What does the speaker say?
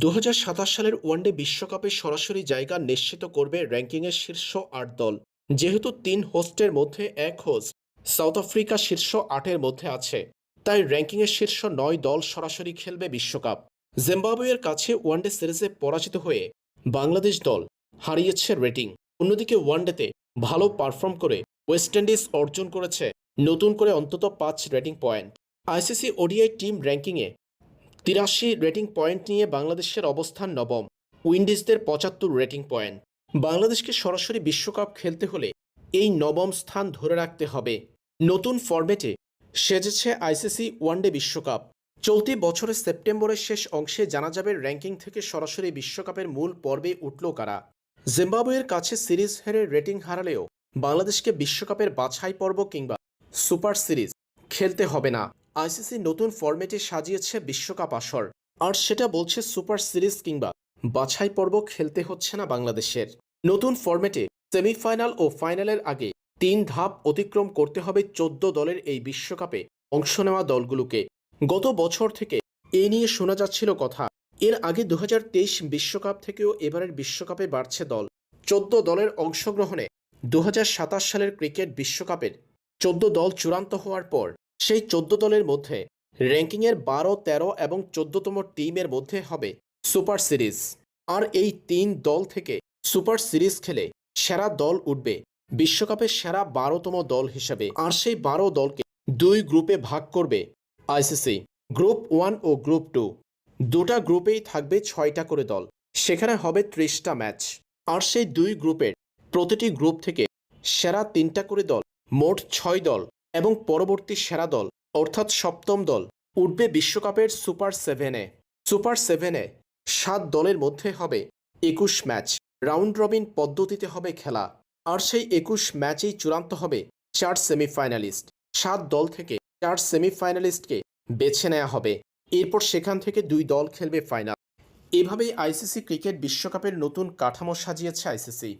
২০২৭ সালের ওয়ানডে বিশ্বকাপে সরাসরি জায়গা নিশ্চিত করবে র্যাঙ্কিংয়ের শীর্ষ ৮ দল। যেহেতু ৩ হোস্টের মধ্যে এক হোস্ট সাউথ আফ্রিকা শীর্ষ ৮-এর মধ্যে আছে, তাই র্যাঙ্কিংয়ের শীর্ষ ৯ দল সরাসরি খেলবে বিশ্বকাপ। জিম্বাবুয়ের কাছে ওয়ানডে সিরিজে পরাজিত হয়ে বাংলাদেশ দল হারিয়েছে রেটিং। অন্যদিকে ওয়ানডেতে ভালো পারফর্ম করে ওয়েস্ট ইন্ডিজ অর্জন করেছে নতুন করে অন্তত ৫ rating point. ICC ODI team র্যাঙ্কিংয়ে ৮৩ রেটিং পয়েন্ট নিয়ে বাংলাদেশের অবস্থান নবম, উইন্ডিজদের ৭৫ রেটিং পয়েন্ট। বাংলাদেশকে সরাসরি বিশ্বকাপ খেলতে হলে এই নবম স্থান ধরে রাখতে হবে। নতুন ফরম্যাটে সেজেছে আইসিসি ওয়ানডে বিশ্বকাপ। চলতি বছরের সেপ্টেম্বরের শেষ অংশে জানা যাবে র্যাঙ্কিং থেকে সরাসরি বিশ্বকাপের মূল পর্বে উঠল কারা। জিম্বাবুয়ের কাছে সিরিজ হেরে রেটিং হারালেও বাংলাদেশকে বিশ্বকাপের বাছাই পর্ব কিংবা সুপার সিরিজ খেলতে হবে না। আইসিসি নতুন ফরম্যাটে সাজিয়েছে বিশ্বকাপ আসর, আর সেটা বলছে সুপার সিরিজ কিংবা বাছাই পর্ব খেলতে হচ্ছে না বাংলাদেশের। নতুন ফরম্যাটে সেমিফাইনাল ও ফাইনালের আগে ৩ ধাপ অতিক্রম করতে হবে ১৪ দলের এই বিশ্বকাপে অংশ নেওয়া দলগুলোকে। গত বছর থেকে এ নিয়ে শোনা যাচ্ছিল কথা। এর আগে ২০২৩ বিশ্বকাপ থেকেও এবারের বিশ্বকাপে বাড়ছে দল। ১৪ দলের অংশগ্রহণে ২০২৭ সালের ক্রিকেট বিশ্বকাপের ১৪ দল চূড়ান্ত হওয়ার পর সেই ১৪ দলের মধ্যে র্যাঙ্কিংয়ের ১২, ১৩ এবং ১৪তম টিমের মধ্যে হবে সুপার সিরিজ। আর এই ৩ দল থেকে সুপার সিরিজ খেলে সেরা দল উঠবে বিশ্বকাপের সেরা ১২তম দল হিসেবে। আর সেই ১২ দলকে ২ গ্রুপে ভাগ করবে আইসিসি। গ্রুপ ১ ও গ্রুপ ২, দুটা গ্রুপেই থাকবে ৬টা করে দল। সেখানে হবে ৩০টা ম্যাচ। আর সেই ২ গ্রুপের প্রতিটি গ্রুপ থেকে সেরা ৩টা করে দল, মোট ৬ দল এবং পরবর্তী সেরা দল অর্থাৎ সপ্তম দল উঠবে বিশ্বকাপের সুপার সেভেনে। সুপার সেভেনে ৭ দলের মধ্যে হবে ২১ ম্যাচ। রাউন্ড রবিন পদ্ধতিতে হবে খেলা। আর সেই ২১ ম্যাচেই চূড়ান্ত হবে ৪ সেমিফাইনালিস্ট। ৭ দল থেকে ৪ সেমিফাইনালিস্টকে বেছে নেওয়া হবে। এরপর সেখান থেকে ২ দল খেলবে ফাইনাল। এভাবেই আইসিসি ক্রিকেট বিশ্বকাপের নতুন কাঠামো সাজিয়েছে আইসিসি।